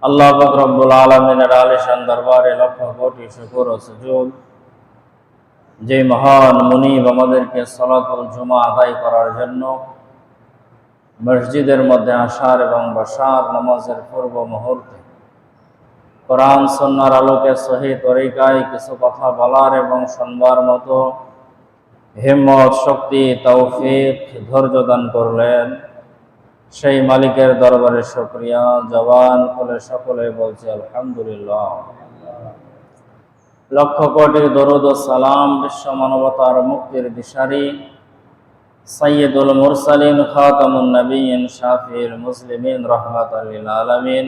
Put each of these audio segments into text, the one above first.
আল্লাহ পাক রব্বুল আলামিনের আলিশান দরবারে লক্ষ কোটি শুকর ও সুজুদ, যে মহান মুনিব আমাদেরকে সালাতুল জুমা আদায় করার জন্য মসজিদের মধ্যে আসার এবং বসার নামাজের পূর্ব মুহূর্তে কোরআন সুন্নাহর আলোকে সহি তরিকায় কিছু কথা বলার এবং শুনবার মতো হিম্মত, শক্তি, তৌফিক, ধৈর্য দান করলেন, সেই মালিকের দরবারে শুকরিয়া। জবান খুলে সকলে বলছে আলহামদুলিল্লাহ। লক্ষ কোটি দরুদ ও সালাম বিশ্ব মানবতার মুক্তির দিশারি সাইয়্যিদুল মুরসালিন, খাতামুন নবিয়্যিন, শাফিউল মুসলিমিন, রাহমাতাল লিল আলামিন,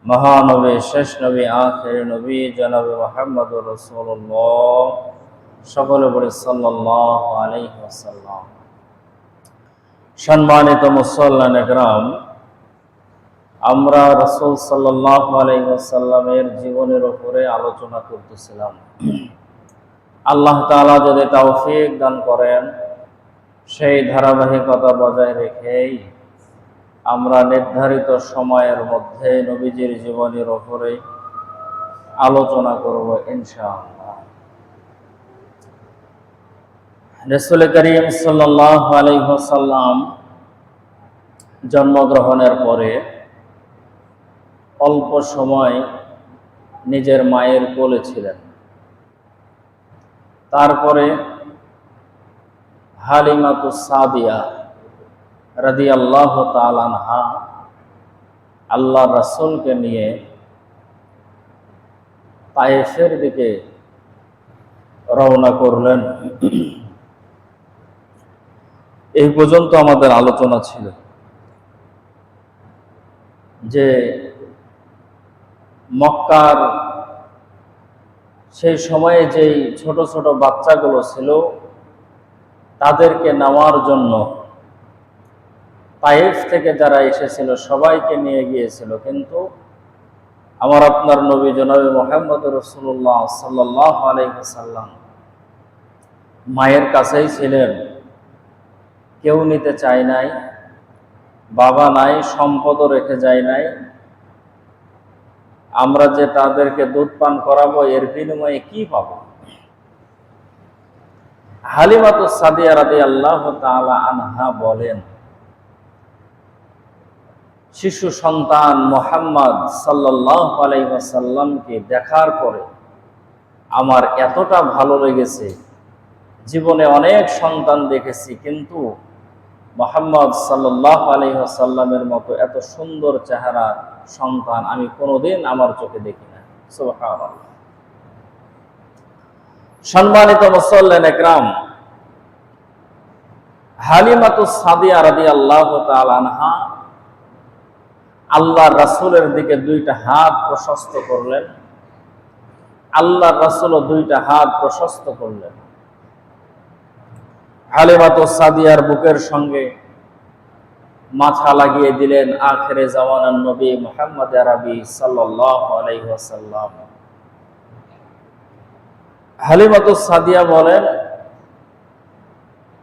মহানবী, শেষ নবী, আখির নবী জনাবে মুহাম্মদুর রাসূলুল্লাহ, সকলে বলি সাল্লাল্লাহু আলাইহি ওয়াসাল্লাম। সম্মানিত মুসল্লিয়ান ইকরাম, আমরা রাসূল সাল্লাল্লাহু আলাইহি ওয়াসাল্লামের জীবনের উপরে আলোচনা করতেছিলাম। আল্লাহ তাআলা যদি তৌফিক দান করেন, সেই ধারাবাহিকতা বজায় রেখেই আমরা নির্ধারিত সময়ের মধ্যে নবীজির জীবনের উপরে আলোচনা করব ইনশাআল্লাহ। রাসূল করিম সাল্লাল্লাহু আলাইহি ওয়াসাল্লাম জন্মগ্রহণের পরে অল্প সময় নিজের মায়ের কোলে ছিলেন। তারপরে হালিমাতুস সাদিয়া রাদিয়াল্লাহু তাআলা আনহা আল্লাহর রাসূলকে নিয়ে তায়েফের দিকে রওনা করলেন। এই পর্যন্ত আমাদের আলোচনা ছিল যে মক্কার সেই সময়ে যেই ছোট ছোট বাচ্চাগুলো ছিল তাদেরকে নেওয়ার জন্য তায়েফ থেকে যারা এসেছিল সবাইকে নিয়ে গিয়েছিল, কিন্তু আমার আপনার নবী জনাবে মুহাম্মদুর রাসূলুল্লাহ সাল্লাল্লাহু আলাইহি ওয়াসাল্লাম মায়ের কাছেই ছিলেন। কেউ নিতে চায় নাই, বাবা নাই, সম্পদও রেখে যায় নাই। আমরা যে তাদেরকে দুধ পান করাবো, এর বিনিময়ে কি পাবো? হালিমাতুস সাদিয়া রাদিয়াল্লাহু তাআলা আনহা বলেন, শিশু সন্তান মুহাম্মদ সাল্লাল্লাহু আলাইহি ওয়াসাল্লামকে দেখার পরে আমার এতটা ভালো লেগেছে, জীবনে অনেক সন্তান দেখেছি, কিন্তু মুহাম্মদ সাল্লাল্লাহু আলাইহি ওয়াসাল্লামের মতো এত সুন্দর চেহারা সন্তান আমি কোনোদিন আমার চোখে দেখি না। সুবহানাল্লাহ। সম্মানিত মুসল্লিয়ান ইকরাম, হালিমাতুস সাদিয়া রাদিয়াল্লাহু তাআলা আনহা আল্লাহর রাসূলের দিকে দুইটা হাত প্রশস্ত করলেন। আল্লাহর রাসূলও দুইটা হাত প্রশস্ত করলেন। হালিমাতুস সাদিয়ার বুকের সঙ্গে মাথা লাগিয়ে দিলেন আখিরে জামানার নবী মুহাম্মদ আরবি সাল্লাল্লাহু আলাইহি ওয়াসাল্লাম। হালিমাতুস সাদিয়া বলেন,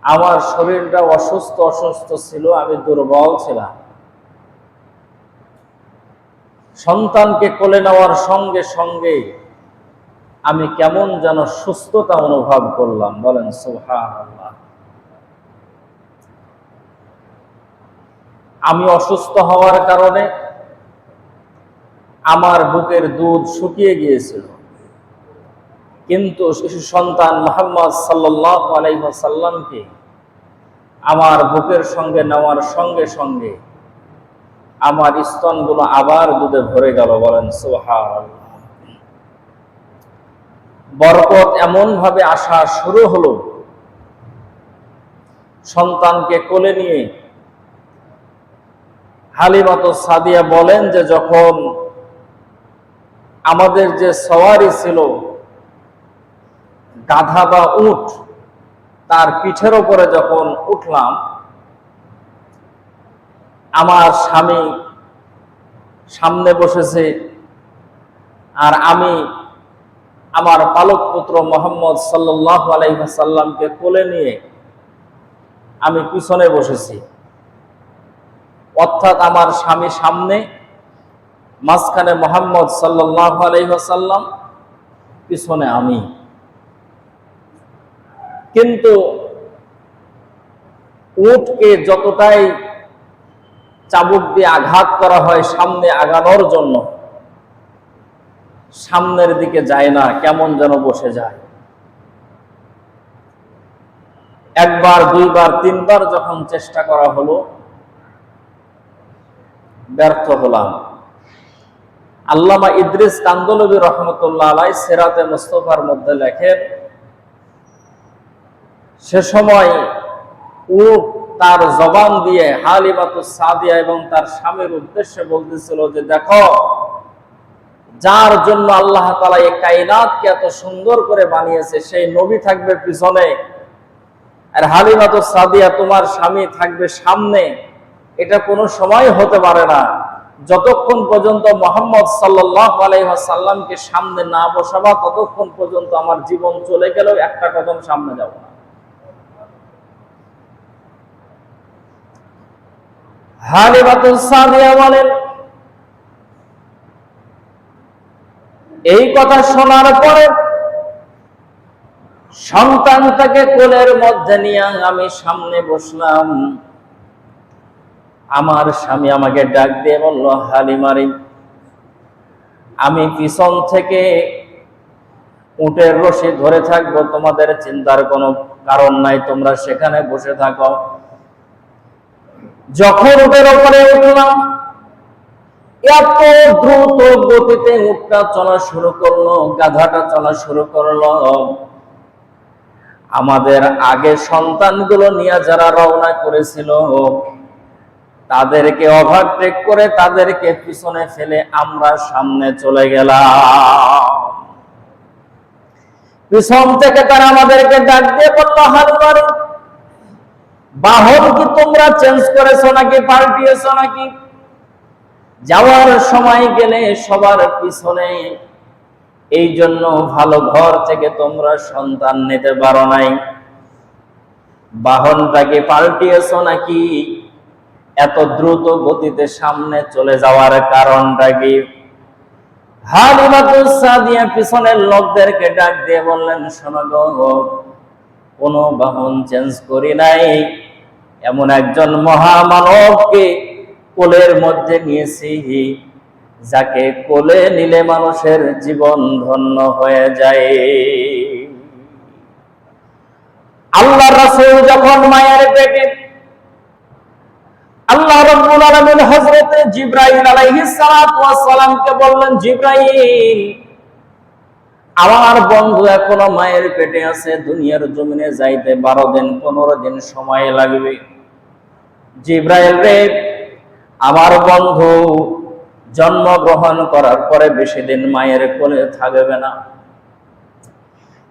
আমার শরীরটা অসুস্থ ছিল, আমি দুর্বল ছিলাম। সন্তানকে কোলে নেওয়ার সঙ্গে সঙ্গে আমি কেমন যেন সুস্থতা অনুভব করলাম। বলেন সুবহানাল্লাহ। আমি অসুস্থ হওয়ার কারণে আমার বুকের দুধ শুকিয়ে গিয়েছিল, কিন্তু শিশু সন্তান মুহাম্মদ সাল্লাল্লাহু আলাইহি ওয়াসাল্লামকে আমার বুকের সঙ্গে নেওয়ার সঙ্গে সঙ্গে আমার স্তনগুলো আবার দুধে ভরে গেল। বলেন সুবহানাল্লাহ। বরকত এমন ভাবে আসা শুরু হলো, সন্তানকে কোলে নিয়ে হালিমাতুস সাদিয়া বলেন যে যখন আমাদের যে সওয়ারি ছিল গাধা বা উট, তার পিঠের উপরে যখন উঠলাম, আমার স্বামী সামনে বসেছে আর আমি আমার পালক পুত্র মুহাম্মদ সাল্লাল্লাহু আলাইহি ওয়াসাল্লামকে কোলে নিয়ে আমি পিছনে বসেছি। অর্থাৎ আমার স্বামী সামনে মাঝখানে মুহাম্মদ সাল্লাল্লাহু আলাইহি ওয়াসাল্লাম, পিছনে আমি। কিন্তু উটকে যতটাই চাবুক দিয়ে আঘাত করা হয় সামনে আগানোর জন্য, সামনের দিকে যায় না, কেমন যেন বসে যায়। একবার, দুইবার, তিনবার যখন চেষ্টা করা হলো, ব্যর্থ হলাম। আল্লামা ইদ্রিস কান্দলবী রহমতুল্লাহ আলাইহি সিরাতে মুস্তাফার মধ্যে লেখেন, সে সময় উট তার জবান দিয়ে হালিমাতুস সাদিয়া এবং তার স্বামীর উদ্দেশ্যে বলতেছিল যে, দেখো, যার জন্য আল্লাহ তাআলা এই কায়নাতকে এত সুন্দর করে বানিয়েছে সেই নবী থাকবে পিছনে, আর হালিমাতুস সাদিয়া তোমার স্বামী থাকবে সামনে। এটা কোনো সময় হতে পারে না। যতক্ষণ পর্যন্ত মুহাম্মদ সাল্লাল্লাহু আলাইহি ওয়াসাল্লামকে সামনে না বসাবা, ততক্ষণ পর্যন্ত আমার জীবন চলে গেলেও একটা কদম সামনে যাব না। হালিমাতুস সাদিয়া বলেন, এই কথা শোনার পরে সন্তানটাকে কোলের মধ্যে নিয়ে আমি সামনে বসলাম। আমার স্বামী আমাকে ডাক দিয়ে বলল, হালিমারি, আমি পিছন থেকে উটের রশি ধরে থাকবো, তোমাদের চিন্তার কোনো কারণ নাই, তোমরা সেখানে বসে থাকো। যখন উটের উপরে উঠলাম, এত দ্রুত গতিতে উটটা চলা শুরু করলো, গাধাটা চলা শুরু করলো। আমাদের আগে সন্তানগুলো নিয়ে যারা রওনা করেছিল, তাদেরকে ওভারটেক করে তাদেরকে পিছনে ফেলে আমরা সামনে চলে গেলাম। পিছন থেকে তারা আমাদেরকে ডাক দিয়ে বলল, হালিমারি, বাহন কি তোমরা চেঞ্জ করেছো নাকি পাল্টিয়েছো নাকি? যাওয়ার সময় গেলে সবার পিছনে, এই জন্য ভালো ঘর থেকে তোমরা সন্তান নিতে পারো নাই। বাহনটাকে পাল্টিয়েছো নাকি? এত দ্রুত গতিতে সামনে চলে যাওয়ার কারণটা কি? হালিমাতুস সাদিয়া পিছনের লোকদেরকে ডাক দিয়ে বললেন, শোনো গো, কোনো বাহন চেঞ্জ করি নাই, এমন একজন মহামানবকে কোলের মধ্যে নিয়েছি, যাকে কোলে নিলে মানুষের জীবন ধন্য হয়ে যায়। আল্লাহর রাসূল যখন মায়ের পেটে, আল্লাহ রাব্বুল আলামিন হযরত জিবরাইল আলাইহিস সালাতু ওয়াস সালামকে বললেন, জিবরাইল, আমার বন্ধু এখনো মায়ের পেটে আছে, দুনিয়ার জমিনে যাইতে 12 দিন 15 দিন সময় লাগবে। জিবরাইল রে, আমার বন্ধু জন্মগ্রহণ করার পরে বেশি দিন মায়ের কোলে থাকবে না,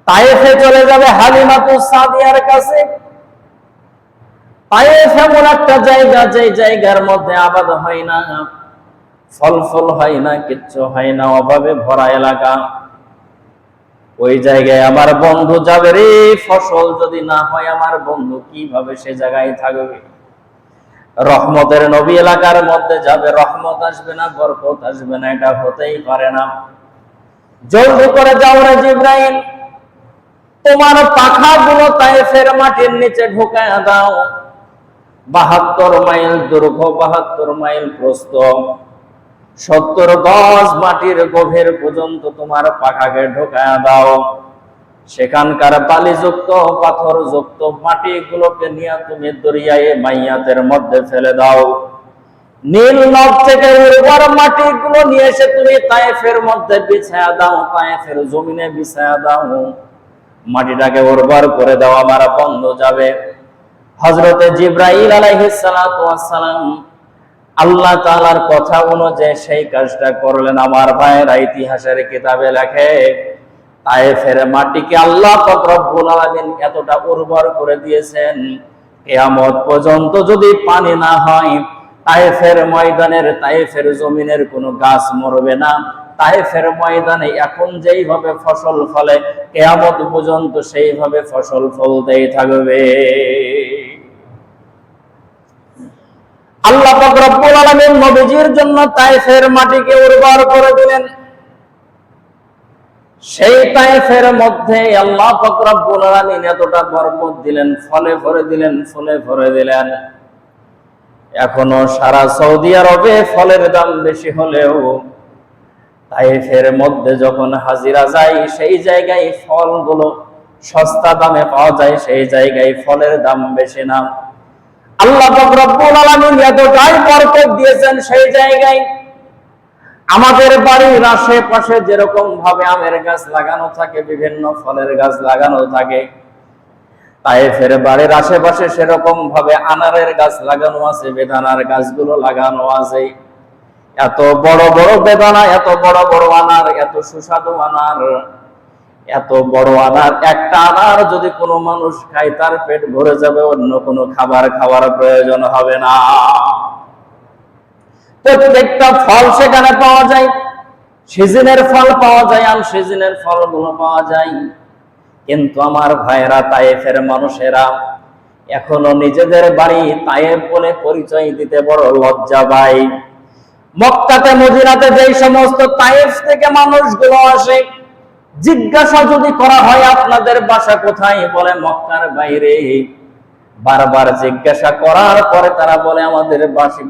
তায়েফে চলে যাবে হালিমাতুস সাদিয়ার কাছে। তায়েফ এমন একটা জায়গা, যে জায়গার মধ্যে আবাদ হয় না, ফল হয় না, কিচ্ছু হয় না, অভাবে ভরা এলাকা। ওই জায়গায় আমার বন্ধু যাবে রে, ফসল যদি না হয় আমার বন্ধু কিভাবে সে জায়গায় থাকবে? রহমতের নবী এলাকার মধ্যে যাবে, রহমত আসবে না, বরকত আসবে না, এটা হতেই পারে না। জলদি করে যাও রে জিবরাইল, তোমার পাখাগুলো তায়েফের মাটির নিচে ঢুকায়া দাও। 72 মাইল দৈর্ঘ্য, 72 মাইল প্রস্থ, 70 গজ মাটির গভীর পর্যন্ত তোমার পাখাকে ঢোকায়া দাও। সেখানকার বালিযুক্ত পাথরযুক্ত মাটিগুলোকে নিয়ে তুমি দরিয়ায় মাইয়াতের মধ্যে ফেলে দাও। নীল নদ থেকে উর্বর মাটিগুলো নিয়ে এসে তুমি তায়েফের মধ্যে বিছায়া দাও, তায়েফের জমিনে বিছায়া দাও, মাটিটাকে উর্বর করে দাও, আমার বন্ধু যাবে। হযরতে জিবরাইল আলাইহিস সালাতু ওয়াস সালাম আল্লাহ তাআলার কথা অনুযায়ী সেই কাজটা করলেন। আমার ভাইয়েরা, ইতিহাসের কিতাবে লেখে, তায়েফের মাটিকে আল্লাহ পাক রব্বুল আলামিন এতটা উর্বর করে দিয়েছেন, কিয়ামত পর্যন্ত যদি পানি না হয়, তায়েফের ময়দানের, তায়েফের জমিনের কোনো গাছ মরবে না। তায়েফের ময়দানে এখন যেইভাবে ফসল ফলে, কিয়ামত পর্যন্ত সেইভাবে ফসল ফলতেই থাকবে। আল্লাহ পাক রব্বুল আলামিন নবীজির জন্য তায়েফের মাটিকে উর্বর করে দিলেন। সেই তায়েফের মধ্যে আল্লাহ পাক রব্বুল আলামিন এতটা বরকত দিলেন, ফলে ভরে দিলেন, ফুলে ভরে দিলেন। এখনো সারা সৌদি আরবে ফলের দাম বেশি হলেও তায়েফের মধ্যে যখন হাজিরা যায় সেই জায়গায় ফলগুলো সস্তা দামে পাওয়া যায়, সেই জায়গায় ফলের দাম বেশি না। আল্লাহ পাক রব্বুল আলামিন এতটাই বরকত দিয়েছেন সেই জায়গায়। আমাদের বাড়ির আশেপাশে যেরকম ভাবে আমের গাছ লাগানো থাকে, বিভিন্ন ফলের গাছ লাগানো থাকে, তায়েফের বাড়ির আশেপাশে সেরকম ভাবে আনারের গাছ লাগানো আছে, বেদানার গাছগুলো লাগানো আছে। এত বড় বড় বেদানা, এত বড় বড় আনার, এত সুস্বাদু আনার, এত বড় আনার, একটা আনার যদি কোনো মানুষ খায় তার পেট ভরে যাবে, অন্য কোনো খাবার খাওয়ার প্রয়োজন হবে না। প্রত্যেকটা ফল সেখানে পাওয়া যায়, সিজনের ফল পাওয়া যায়, আনসিজনের ফলগুলো পাওয়া যায়। কিন্তু আমার ভাইয়েরা, তায়েফের মানুষেরা এখনো নিজেদের বাড়ি তায়েফ বলে পরিচয় দিতে বড় লজ্জা পায়। মক্কাতে মদিনাতে যেই সমস্ত তায়েফ থেকে মানুষগুলো আসে, জিজ্ঞাসা যদি করা হয় আপনাদের বাসা কোথায়, বলে মক্কার বাইরে। বারবার জিজ্ঞাসা করার পরে তারা বলে আমাদের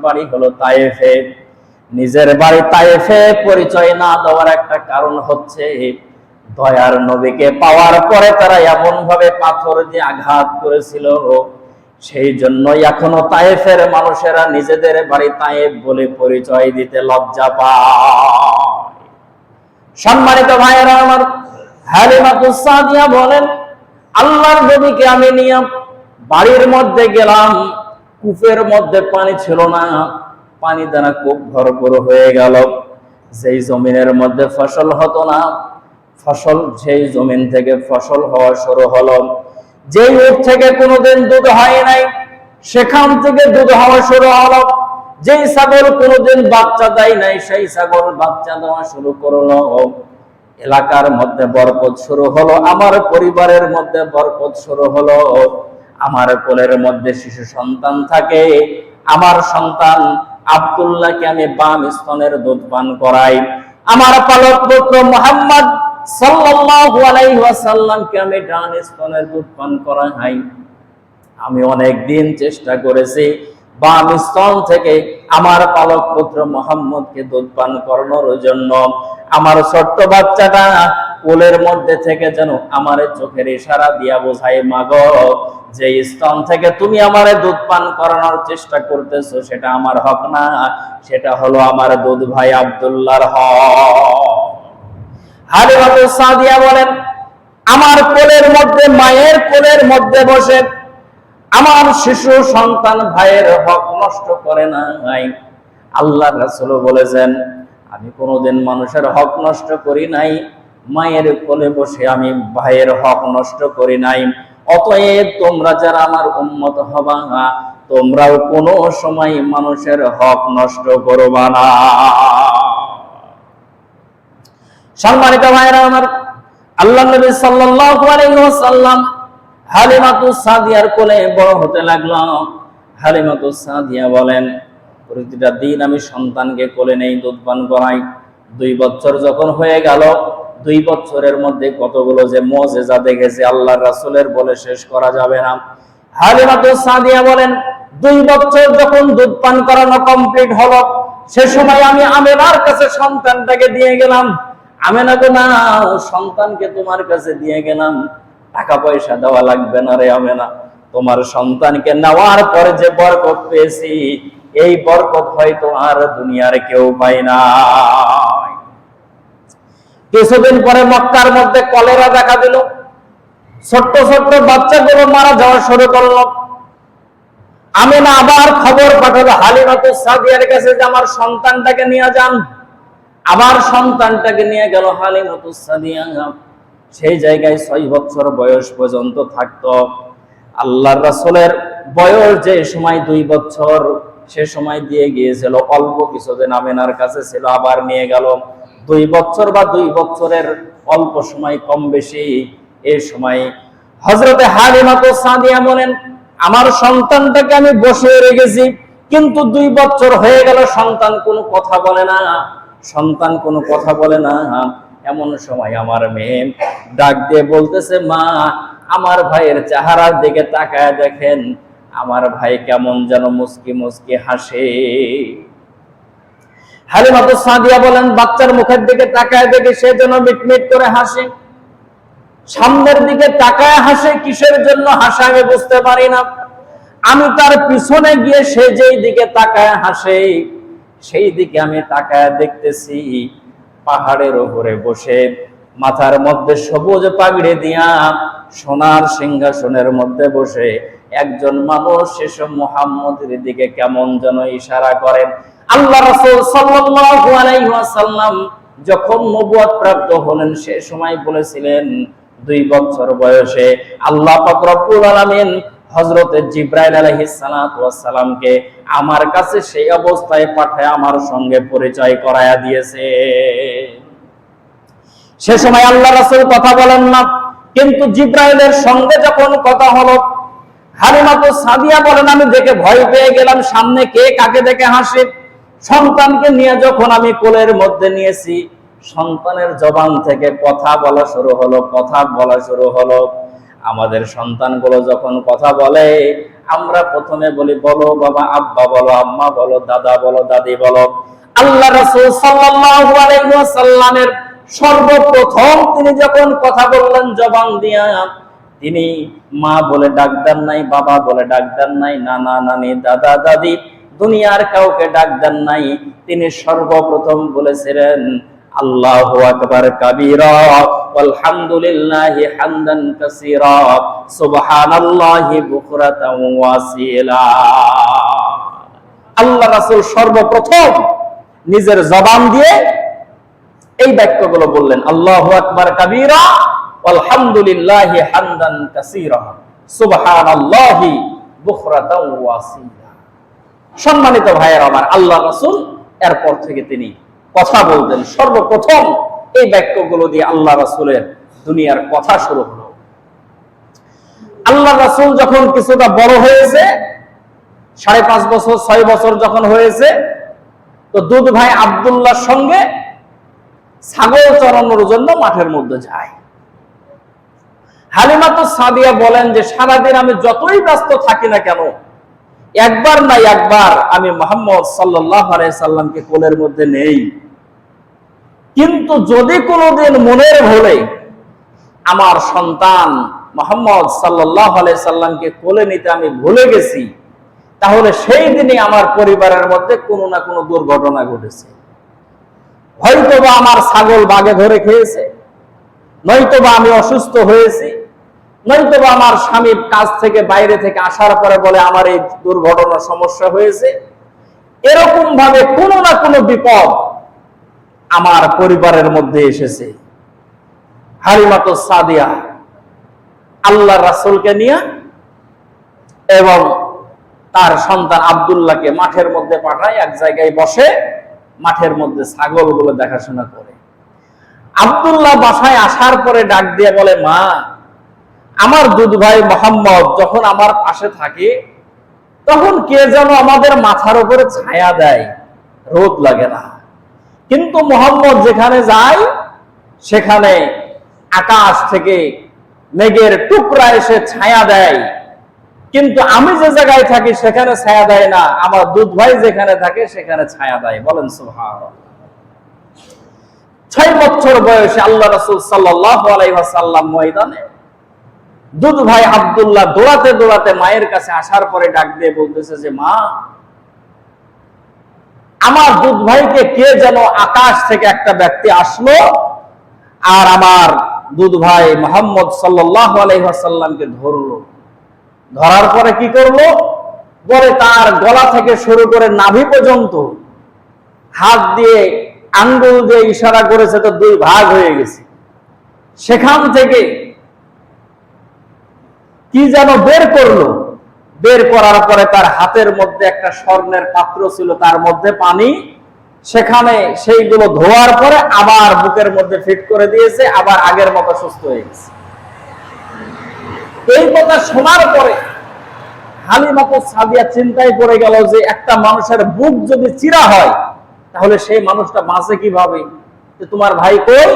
বাড়ি হলো তায়েফে। নিজের বাড়ি তায়েফে পরিচয় না দেওয়ার একটা কারণ হচ্ছে দয়ার নবীকে পাওয়ার পরে তারা এমন ভাবে পাথর দিয়ে আঘাত করেছিল, সেই জন্য এখনো তায়েফের মানুষেরা নিজেদের বাড়ি তায়েফ বলে পরিচয় দিতে লজ্জা পায়। সম্মানিত ভাইয়েরা আমার, হালিমাতুস সাদিয়া বলেন, আল্লাহর নবীকে আমি নিয়ে বাড়ির মধ্যে গেলাম, কূপের মধ্যে পানি ছিল না, পানি দ্বারা কূপ ভরপুর হয়ে গেল। যেই জমিনের মধ্যে ফসল হতো না, ফসল সেই জমিন থেকে ফসল হওয়া শুরু হলো। যেই উট থেকে কোনোদিন দুধ হয় নাই, সেখান থেকে দুধ হওয়া শুরু হলো। যেই ছাগল কোনোদিন বাচ্চা দেয় নাই, সেই ছাগল বাচ্চা দেওয়া শুরু করলো। এলাকার মধ্যে বরকত শুরু হলো, আমার পরিবারের মধ্যে বরকত শুরু হলো। আমার কোলের মধ্যে শিশু সন্তান থাকে, আমার সন্তান আব্দুল্লাহকে আমি বাম স্তনের দুধ পান করাই। আমার পালক পুত্র মুহাম্মদ সাল্লাল্লাহু আলাইহি ওয়াসাল্লামকে আমি ডান স্তনের দুধ পান করাই। আমি অনেক দিন চেষ্টা করেছি বাম স্তন থেকে আমার পালক পুত্র মুহাম্মদকে দুধ পান করানোর জন্য। আমার ছোট্ট বাচ্চাটা কোলের মধ্যে থেকে যেন আমারে চোখের ইশারা দিয়া বোঝায়, মাগো যে স্তন থেকে তুমি আমারে দুধ পান করানোর চেষ্টা করতেছো সেটা আমার হক না, সেটা হলো আমার দুধ ভাই আব্দুল্লাহর হক। হালিমাতুস সাদিয়া বলেন, আমার কোলের মধ্যে, মায়ের কোলের মধ্যে বসে আমার শিশু সন্তান ভাইয়ের হক নষ্ট করে নাই। আল্লাহর রাসূল বলেছেন, আমি কোনোদিন মানুষের হক নষ্ট করি নাই, মায়ের কোলে বসে আমি ভাইয়ের হক নষ্ট করি নাই। অতএব তোমরা যারা আমার উম্মত হবা, তোমরাও কোনো সময় মানুষের হক নষ্ট করবা না। সম্মানিত ভাইরা আমার, আল্লাহর নবী সাল্লাল্লাহু আলাইহি ওয়াসাল্লাম হালিমাতুস সাদিয়ার কোলে বড় হতে লাগলো। হালিমাতুস সাদিয়া বলেন, প্রতিটা দিন আমি সন্তানকে কোলে নেই, দুধ পান করাই। 2 বছর যখন হয়ে গেল, 2 বছরের মধ্যে কতগুলো যে মুজিজা দেখেছে আল্লাহর রাসূলের বলে শেষ করা যাবে না। হালিমাতুস সাদিয়া বলেন, 2 বছর যখন দুধ পান করানো কমপ্লিট হলো, সে সময় আমি আমেনার কাছে সন্তানটাকে দিয়ে গেলাম। আমেনা গো, না, সন্তানকে তোমার কাছে দিয়ে গেলাম, টাকা পয়সা দেওয়া লাগবে না রে আমেনা, তোমার সন্তানকে নেওয়ার পরে যে বরকত পেয়েছি, এই বরকত হয়তো আর দুনিয়ার কেউ পায় না। কিছুদিন পরে মক্কার মধ্যে কলেরা দেখা দিল, ছোট্ট ছোট্ট বাচ্চাগুলো মারা যাওয়া শুরু করলো। আমেনা আবার খবর পাঠালো হালিমাতুস সাদিয়ার কাছে যে আমার সন্তানটাকে নিয়ে যান। আবার সন্তানটাকে নিয়ে গেল হালিমাতুস সাদিয়া। সেই জায়গায় 6 বছর বয়স পর্যন্ত থাকতো। আল্লাহর রাসূলের বয়স যে সময় 2 বছর, সে সময় দিয়ে গিয়েছিল, অল্প কিছুদিন আমেনার কাছে ছিল, আবার নিয়ে গেল। 2 বছর বা 2 বছরের অল্প সময়, কম বেশি, এই সময় হযরতে হালিমাতুস সাদিয়া বলেন, আমার সন্তানটাকে আমি বসিয়ে রেখেছি, কিন্তু 2 বছর হয়ে গেল, সন্তান কোনো কথা বলে না, সন্তান কোনো কথা বলে না। এমন সময় আমার মেয়ে ডাক দিয়ে বলতেছে, মা আমার ভাইয়ের চেহারার দিকে তাকায় দেখেন, আমার ভাই কেমন যেন মুস্কি মুস্কি হাসে। হালিমাতুস সাদিয়া বলেন, বাচ্চার মুখের দিকে তাকায় দেখে সে যেন মিটমিট করে হাসে। সামনের দিকে তাকায় হাসে, কিসের জন্য হাসে আমি বুঝতে পারি না। আমি তার পিছনে গিয়ে সে যেই দিকে তাকায় হাসে, সেই দিকে আমি তাকায় দেখতেছি পাহাড়ের উপরে বসে, মাথার মধ্যে সবুজ পাগড়ি দিয়া, সোনার সিংহাসনের মধ্যে বসে একজন মানুষ শেষ মুহাম্মদের দিকে কেমন যেন ইশারা করেন। আল্লাহ রাসূল সাল্লাল্লাহু আলাইহি ওয়াসাল্লাম যখন নবুয়ত প্রাপ্ত হলেন, সে সময় বলেছিলেন 2 বছর বয়সে আল্লাহ পাক রব্বুল আলামিন হযরতে জিবরাইল আলাইহিস সালাতু ওয়াস সালামকে আমার কাছে সেই অবস্থায় পাঠায় আমার সঙ্গে পরিচয় করায়া দিয়েছে। সে সময় আল্লাহ রাসূল কথা বলেন না, কিন্তু জিবরাইলের সঙ্গে যখন কথা হলো, হালিমাতুস সাদিয়া বলেন, আমি দেখে ভয় পেয়ে গেলাম, সামনে কে কাকে দেখে হাসে। সন্তানকে নিয়ে যখন আমি কোলের মধ্যে নিয়েছি, সন্তানের জবান থেকে কথা বলা শুরু হলো, কথা বলা শুরু হলো। আমাদের সন্তানগুলো যখন কথা বলে, আমরা প্রথমে বলি বলো বাবা, আব্বা বলো, আম্মা বলো, দাদা বলো, দাদি বলো। আল্লাহ রাসূল সাল্লাল্লাহু আলাইহি ওয়াসাল্লামের সর্বপ্রথম তিনি যখন কথা বললেন জবান দিয়া, তিনি মা বলে ডাক দেন নাই, বাবা বলে ডাক দেন নাই, নানা নানি, দাদা দাদি, দুনিয়ার কাউকে ডাক দেন নাই। তিনি সর্বপ্রথম বলেছিলেন আল্লাহু আকবার কাবীরা আলহামদুলিল্লাহি হামদান কাসীরা সুবহানাল্লাহি বুকরাতাও ওয়াসিলা। আল্লাহ রাসূল সর্বপ্রথম নিজের জবান দিয়ে এই বাক্যগুলো বললেন, আল্লাহু আকবার কাবীরা আলহামদুলিল্লাহি হামদান কাসীরা সুবহানাল্লাহি বুকরাতাও ওয়াসিলা। সম্মানিত ভাইয়েরা আমার, আল্লাহ রাসূল এরপর থেকে তিনি কথা বলতেন। সর্বপ্রথম এই বাক্যগুলো দিয়ে আল্লাহ রাসূলের দুনিয়ার কথা শুরু হলো। আল্লাহ রাসূল যখন কিছুটা বড় হয়েছে, 5.5 বছর 6 বছর যখন হয়েছে, তো দুধ ভাই আব্দুল্লাহর সঙ্গে ছাগল চরানোর জন্য মাঠের মধ্যে যায়। হালিমাতুস সাদিয়া বলেন যে সারাদিন আমি যতই ব্যস্ত থাকি না কেন, একবার না একবার আমি মুহাম্মদ সাল্লাল্লাহু আলাইহি সাল্লামকে কোলের মধ্যে নেই। কিন্তু যদি কোনোদিন মনের ভুলে আমার সন্তান মুহাম্মদ সাল্লাল্লাহু আলাইহি সাল্লামকে কোলে নিতে আমি ভুলে গেছি, তাহলে সেই দিনই আমার পরিবারের মধ্যে কোনো না কোনো দুর্ঘটনা ঘটেছে। হয়তোবা আমার ছাগল বাঘে ধরে খেয়েছে, নয়তোবা আমি অসুস্থ হয়েছি, নয়তোবা আমার স্বামীর কাজ থেকে বাইরে থেকে আসার পরে বলে আমার এই দুর্ঘটনার সমস্যা হয়েছে। এরকম ভাবে কোনো না কোনো বিপদ আমার পরিবারের মধ্যে এসেছে। হালিমাতুস সাদিয়া আল্লাহ রাসূলকে নিয়ে এবং তার সন্তান আব্দুল্লাহকে মাঠের মধ্যে পাঠায়, এক জায়গায় বসে মাঠের মধ্যে ছাগলগুলো দেখাশোনা করে। আব্দুল্লাহ বাসায় আসার পরে ডাক দিয়ে বলে, মা আমার দুধ ভাই মুহাম্মদ যখন আমার পাশে থাকে, তখন কে যেন আমাদের মাথার উপরে ছায়া দেয়, রোদ লাগে না। কিন্তু মুহাম্মদ যেখানে যায় সেখানে আকাশ থেকে মেঘের টুকরা এসে ছায়া দেয়, কিন্তু আমি যে জায়গায় থাকি সেখানে ছায়া দেয় না, আমার দুধ ভাই যেখানে থাকে সেখানে ছায়া দেয়। বলেন সুবহানাল্লাহ। 6 বছর বয়সে আল্লাহ রাসূল সাল্লাল্লাহু আলাইহি ওয়াসাল্লাম ময়দানে, দুধ ভাই আব্দুল্লাহ দৌড়াতে দৌড়াতে মায়ের কাছে আসার পরে ডাক দিয়ে বলতেছে যে, মা আমার দুধ ভাইকে কে যেন আকাশ থেকে একটা ব্যক্তি আসলো আর আমার দুধ ভাই মুহাম্মদ সাল্লাল্লাহু আলাইহি ওয়াসাল্লামকে ধরলো। ধরার পরে কি করলো, পরে তার গলা থেকে শুরু করে নাভি পর্যন্ত হাত দিয়ে আঙ্গুল দিয়ে ইশারা করেছে, তো 2 ভাগ হয়ে গেছে। সেখান থেকে কি যেন বের করলো, বের করার পরে তার হাতের মধ্যে একটা স্বর্ণের পাত্র ছিল, তার মধ্যে পানি, সেখানে সেইগুলো ধোয়ার পরে আবার বুকের মধ্যে ফিট করে দিয়েছে, আবার আগের মতো সুস্থ হয়ে গেছে। এই কথা শোনার পরে হালিমাতু সাদিয়া চিন্তায় পড়ে গেল যে একটা মানুষের বুক যদি চিরা হয় তাহলে সেই মানুষটা বাঁচে কিভাবে? তোমার ভাই কই?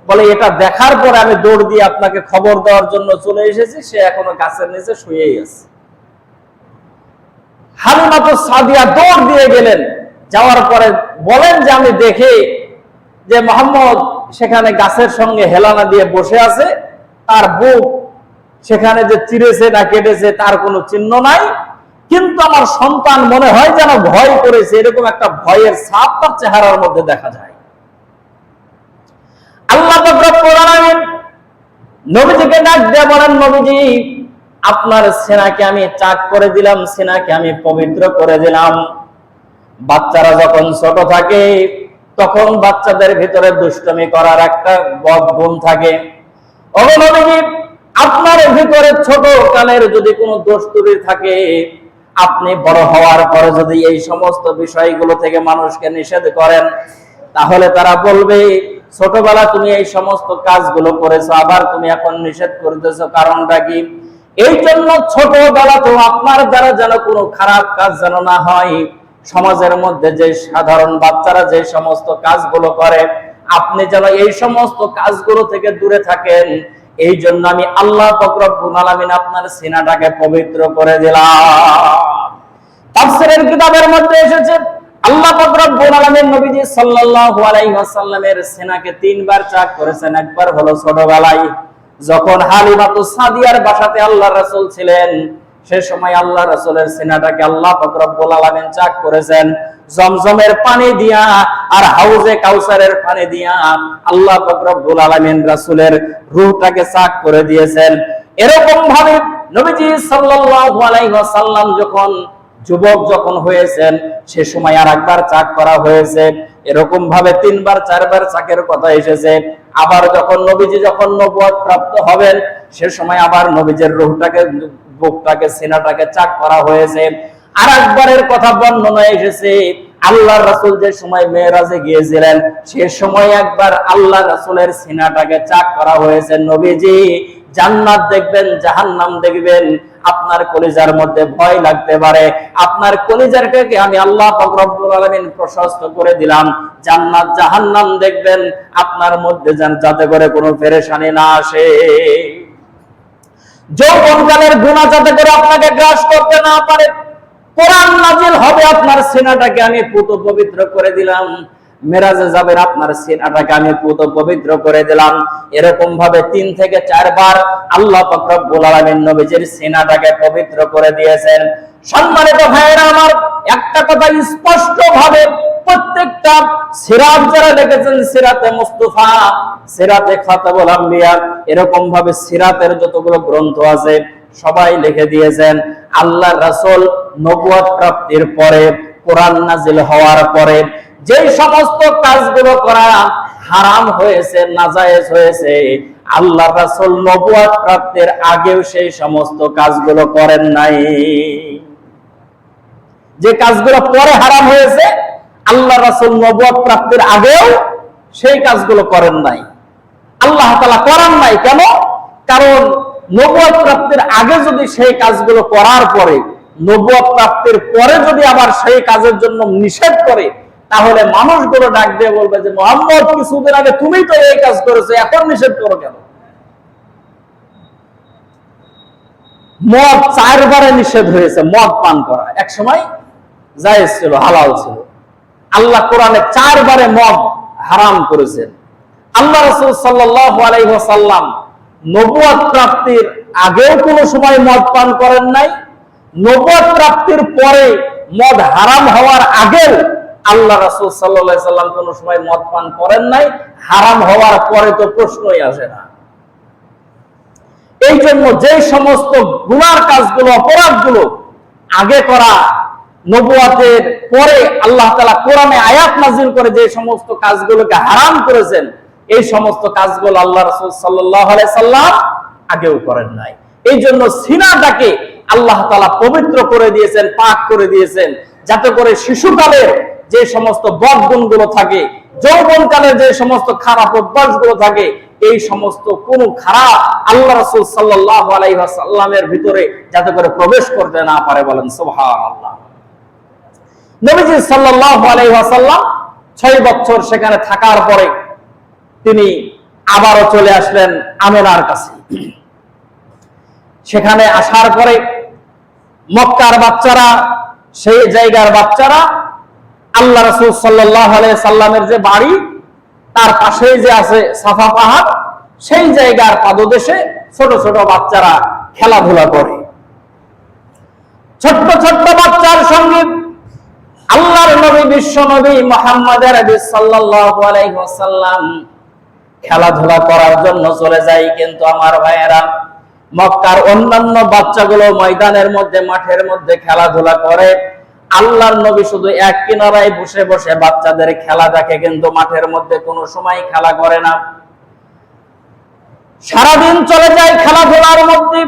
বলে এটা দেখার পরে আমি দৌড় দিয়ে আপনাকে খবর দেওয়ার জন্য চলে এসেছি, সে এখনো গাছের নিচে শুয়েই আছে। হালিমাতু সাদিয়া দৌড় দিয়ে গেলেন, যাওয়ার পরে বলেন যে আমি দেখে যে মোহাম্মদ সেখানে গাছের সঙ্গে হেলানা দিয়ে বসে আছে, তার বুক সেখানে যে চিরেছে না কেটেছে তার কোনো চিহ্ন নাই, কিন্তু আমার সন্তান মনে হয় যেন ভয় করেছে, এরকম একটা ভয়ের ছাপ তার চেহারার মধ্যে দেখা যায়। আল্লাহ পাক রব্বুল আলামিন নবীজিকে ডাক দিয়ে বলেন, নবীজি আপনার সেনাকে আমি চাক করে দিলাম, সেনাকে আমি পবিত্র করে দিলাম। বাচ্চারা যখন ছোট থাকে তখন বাচ্চাদের ভিতরে দুষ্টমি করার একটা বদ গুণ থাকে। ওগো নবীজি, আপনার ভিতরে ছোট কালের যদি কোনো দোষ ত্রুটি থাকে, আপনি বড় হওয়ার পরে যদি এই সমস্ত বিষয়গুলো থেকে মানুষকে নিষেধ করেন, তাহলে তারা বলবে ছোটবেলা তুমি এই সমস্ত কাজগুলো করেছো, আবার তুমি এখন নিষেধ করতেছো, কারণটা কি? এই জন্য ছোটবেলা তো আপনার দ্বারা যেন কোনো খারাপ কাজ যেন না হয়, সমাজের মধ্যে যে সাধারণ বাচ্চারা যে সমস্ত কাজগুলো করে আপনি যেন এই সমস্ত কাজগুলো থেকে দূরে থাকেন, এই জন্য আমি আল্লাহ পাক রব্বুল আলামিন আপনার সিনাটাকে পবিত্র করে দিলাম। তাফসীরের কিতাবের মধ্যে এসেছে আল্লাহ পাক রব্বুল আলামিন নবীজি সাল্লাল্লাহু আলাইহি ওয়াসাল্লামের সিনাকে 3 বার চাক করেছেন। একবার হলো ছোটবেলায় যখন হালিমাতু সাদিয়ার বাসাতে আল্লাহর রাসূল ছিলেন, সে সময় আল্লাহ রাসূলের সিনাটাকে আল্লাহ পাক রব্বুল আলামিন চাক করেছেন জমজমের পানি দিয়া আর হাউজে কাউসারের পানি দিয়া। আল্লাহ পাক রব্বুল আলামিন রাসূলের রূহটাকে চাক করে দিয়েছেন। এরকম ভাবে নবীজি সাল্লাল্লাহু আলাইহি ওয়াসাল্লাম যখন যুবক যখন হয়েছেন সে সময় আরেকবার চাক করা হয়েছে। এরকম ভাবে 3 বার 4 বার চাকের কথা এসেছে। আবার যখন নবীজি যখন নবুয়ত প্রাপ্ত হবেন সে সময় আবার নবীজের রূহটাকে বুকটাকে সিনাটাকে চাক করা হয়েছে। আরেকবারের কথা বর্ণনা এসেছে আল্লাহর রাসূল যে সময় মেরাজে গিয়েছিলেন সে সময় একবার আল্লাহর রাসূলের সিনাটাকে চাক করা হয়েছে। নবীজি জান্নাত দেখবেন, জাহান্নাম দেখবেন, আপনার কলিজার মধ্যে ভয় লাগতে পারে, আপনার কলিজারটাকে আমি আল্লাহ পাক রব্বুল আলামিন প্রশস্ত করে দিলাম। জান্নাত জাহান্নাম দেখবেন, আপনার মধ্যে যাতে করে কোনো পেরেশানি না আসে, যৌবনকালের গুনাহ যাতে করে আপনাকে গ্রাস করতে না পারে। কোরআন নাজিল হবে, আপনার সিনাটাকে আমি পুত পবিত্র করে দিলাম। মেরাজে যাবেন, আপনার সিনাটাকে আমি পুত পবিত্র করে দিলাম। এরকম ভাবে 3 থেকে 4 বার আল্লাহ পাক রব্বুল আলামিন নবীজির সিনাটাকে পবিত্র করে দিয়েছেন। সম্মানিত ভাইরা আমার, একটা কথা স্পষ্ট ভাবে প্রত্যেকটা সিরাত যারা লিখেছেন, সিরাতে মুস্তাফা, সিরাতে খাতাবুল আম্বিয়া, এরকম ভাবে সিরাতের যতগুলো গ্রন্থ আছে সবাই লিখে দিয়েছেন আল্লাহর রাসূল নবুয়ত প্রাপ্তির পরে, কোরআন নাজিল হওয়ার পরে যে সমস্ত কাজগুলো করা হারাম হয়েছে, নাজায়েজ হয়েছে, আল্লাহর রাসূল নবুয়ত প্রাপ্তির আগেও সেই সমস্ত কাজগুলো করেন নাই। যে কাজগুলো পরে হারাম হয়েছে আল্লাহর রাসূল নবুয়ত প্রাপ্তির আগেও সেই কাজগুলো করেন নাই। আল্লাহ তাআলা করেন নাই কেন? কারণ নবুয়ত প্রাপ্তির আগে যদি সেই কাজগুলো করার পরে, নবুয়ত প্রাপ্তির পরে যদি আবার সেই কাজের জন্য নিষেধ করে, তাহলে মানুষগুলো ডাক দিয়ে বলবে যে মুহাম্মদ কিছুদিন আগে তুমি তো এই কাজ করেছো, এখন নিষেধ করো কেন? মদ 4 বারে নিষেধ হয়েছে, মদ পান করা এক সময় জায়েজ ছিল, হালাল ছিল। আল্লাহ কোরআনে 4 বারে মদ হারাম করেছেন। আল্লাহ রাসূল সাল্লাল্লাহু আলাইহি ওয়াসাল্লাম নবুয়ত প্রাপ্তির আগেও কোনো সময় মদ পান করেন নাই, নবুয়ত প্রাপ্তির পরে মদ হারাম হওয়ার আগেও আল্লাহ রাসূল সাল্লাল্লাহু আলাইহি ওয়াসাল্লাম কোনো সময় মদ পান করেন নাই। হারাম হওয়ার পরে তো প্রশ্নই আসে না। এই জন্য যে সমস্ত গুনার কাজগুলো, অপরাধগুলো আগে করা, নবুয়তের পরে আল্লাহ তাআলা কোরআনে আয়াত নাযিল করে যে সমস্ত কাজগুলোকে হারাম করেছেন, এই সমস্ত কাজগুলো আল্লাহ রাসূল সাল্লাল্লাহু আলাইহি সাল্লাম আগেও করেন নাই। এই জন্য সিনাটাকে আল্লাহ তাআলা পবিত্র করে দিয়েছেন, পাক করে দিয়েছেন, যাতে করে শিশুকালের যে সমস্ত বদগুণগুলো থাকে, যৌবনকালের যে সমস্ত খারাপ অভ্যাসগুলো থাকে, এই সমস্ত কোন খারাপ আল্লাহ রাসূল সাল্লাল্লাহু আলাইহি ওয়াসাল্লামের ভিতরে যাতে করে প্রবেশ করতে না পারে। বলেন সুবহানাল্লাহ। নবীজি সাল্লাল্লাহু আলাইহি ওয়াসাল্লাম 6 বছর সেখানে থাকার পরে তিনি আবারও চলে আসলেন আমেনার কাছে। সেখানে আসার পরে মক্কার বাচ্চারা, সেই জায়গার বাচ্চারা আল্লাহ রাসূল সাল্লাল্লাহু আলাইহি সাল্লামের যে বাড়ি তার পাশেই যে আছে সাফা পাহাড়, সেই জায়গার পাদদেশে ছোট ছোট বাচ্চারা খেলাধুলা করে। ছোট্ট ছোট্ট বাচ্চার সঙ্গে আল্লাহর নবী বিশ্ব নবী মুহাম্মদ আরবি সাল্লাল্লাহু আলাইহি ওয়াসাল্লাম খেলাধুলা করার জন্য চলে যায়। কিন্তু আমার ভাইয়েরা, মক্কার অন্যান্য বাচ্চাগুলো ময়দানের মধ্যে, মাঠের মধ্যে খেলাধুলা করে, আল্লাহর নবী শুধু এক কিনারায় বসে বসে বাচ্চাদের খেলা দেখে, কিন্তু মাঠের মধ্যে কোনো সময় খেলা করে না। সারাদিন চলে যায় খেলাধুলার মধ্যে।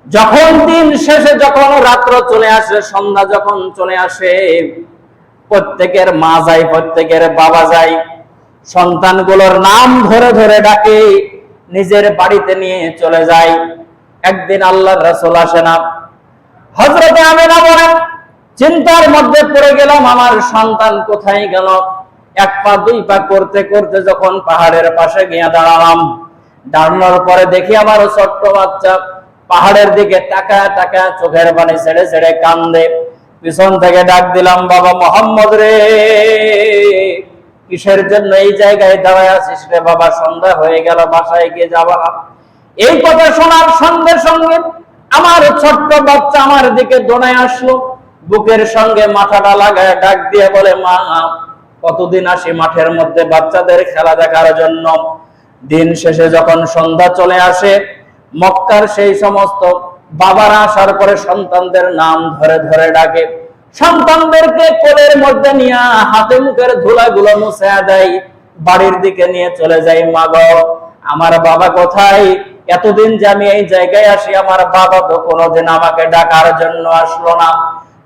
যখন দিন শেষে, যখন রাত্র চলে আসে, সন্ধ্যা যখন চলে আসে, প্রত্যেকের মা যায়, প্রত্যেকের বাবা যায়, সন্তানগুলোর নাম ধরে ধরে ডাকে, নিজের বাড়িতে নিয়ে চলে যায়। একদিন আল্লাহর রাসূল আসে না। হযরতে আমিনা বলেন, চিন্তার মধ্যে পড়ে গেলাম, আমার সন্তান কোথায় গেল। এক পা দুই পা করতে করতে যখন পাহাড়ের পাশে গিয়ে দাঁড়ালাম, দাঁড়ানোর পরে দেখি আমার ছোট্ট বাচ্চা পাহাড়ের দিকে তাকায় তাকায় চোখের পানি ছেড়ে ছেড়ে কান্দে। পিছন থেকে ডাক দিলাম, বাবা মোহাম্মদ রে, কিসের জন্য এই জায়গায় দাঁড়ায় আছিস রে বাবা? সন্ধ্যা হয়ে গেল, বাসায় গিয়ে যাবা। এই কথা শোনার সঙ্গে সঙ্গে আমার ছোট্ট বাচ্চা আমার দিকে দৌড়ায় আসলো, বুকের সঙ্গে মাথাটা লাগায় ডাক দিয়ে বলে, মা, কতদিন আসি মাঠের মধ্যে বাচ্চাদের খেলা দেখার জন্য। দিন শেষে যখন সন্ধ্যা চলে আসে, মক্কার সেই সমস্ত বাবারা আসার পরে সন্তানদের নাম ধরে ধরে ডাকে, সন্তানদেরকে কোলের মধ্যে নিয়ে হাতে মুখের ধুলাগুলো মুছে দেয়, বাড়ির দিকে নিয়ে চলে যাই। মা গো, আমার বাবা কোথায়? এতদিন যে আমি এই জায়গায় আসি, আমার বাবা তো কোনোদিন আমাকে ডাকার জন্য আসলো না।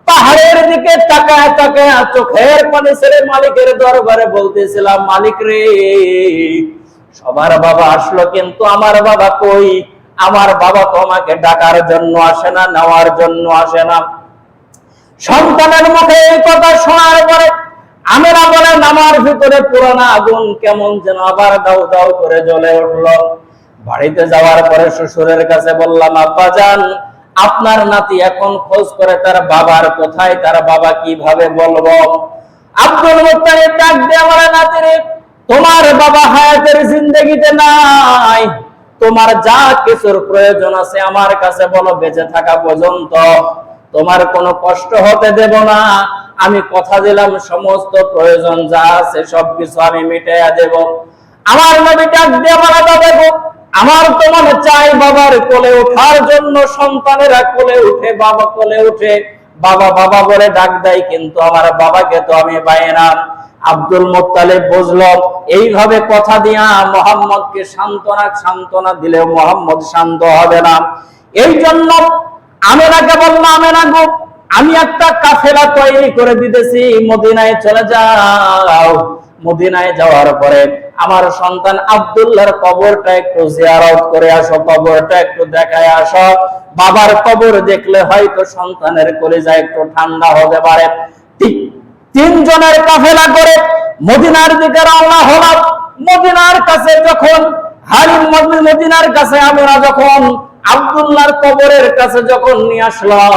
পাহাড়ের দিকে তাকায় তাকায় চোখের পানি ছেড়ে মালিকের দরবারে বলতেছিলাম, মালিক রে, সবার বাবা আসলো, কিন্তু আমার বাবা কই? আমার বাবা তো আমাকে ডাকার জন্য আসে না, নেওয়ার জন্য আসে না। সন্তানের মুখে এই কথা শোনার পরে আমিনা বলেন, আমার ভিতরে পুরানা আগুন কেমন যেন আবার দাউ দাউ করে জ্বলে উঠলো। বাড়িতে যাওয়ার পরে শ্বশুরের কাছে বললাম, আব্বাজান, আপনার নাতি এখন খোঁজ করে তার বাবার কোথায়, তার বাবা কিভাবে বলবো? আব্দুল মুত্তালিব ডাক দিয়ে বলে, নাতি রে, তোমার বাবা হায়াতের জিন্দেগিতে নাই, তোমার যা কিছুর প্রয়োজন আছে আমার কাছে বলো, বেঁচে থাকা পর্যন্ত তোমার কোনো কষ্ট হতে দেব না। আমি কথা দিলাম, সমস্ত প্রয়োজন যা আছে সবকিছু আমি মিটাইয়া দেব। আমার নবী ডাক দিয়ে বলে, দেখো, আমার তো মনে চাই বাবার কোলে ওঠার জন্য। সন্তানেরা কোলে উঠে, বাবা কোলে উঠে, বাবা বাবা বলে ডাক দেয়, কিন্তু আমার বাবাকে তো আমি পাই না। আব্দুল মুত্তালিব বুঝলো এইভাবে কথা দিয়া মুহাম্মদকে সান্ত্বনা দিলেও মুহাম্মদ শান্ত হবে না। এই জন্য আমিনাকে বললাম, আমিনা গো, আমি একটা কাফেলা তৈরি করে দিতেছি, মদিনায় চলে যাও। মদিনায় যাওয়ার পরে আমার সন্তান আব্দুল্লাহর কবরটা একটু জিয়ারত করে আসো, কবরটা একটু দেখায় আসো। বাবার কবর দেখলে হয়তো সন্তানের কলিজা একটু ঠান্ডা হতে পারে। তিনজনের কাফেলা করে মদিনার দিকে রওনা হলাম। মদিনার কাছে যখন মদিনার কাছে আমরা যখন আব্দুল্লাহর কবরের কাছে যখন নিয়ে আসলাম,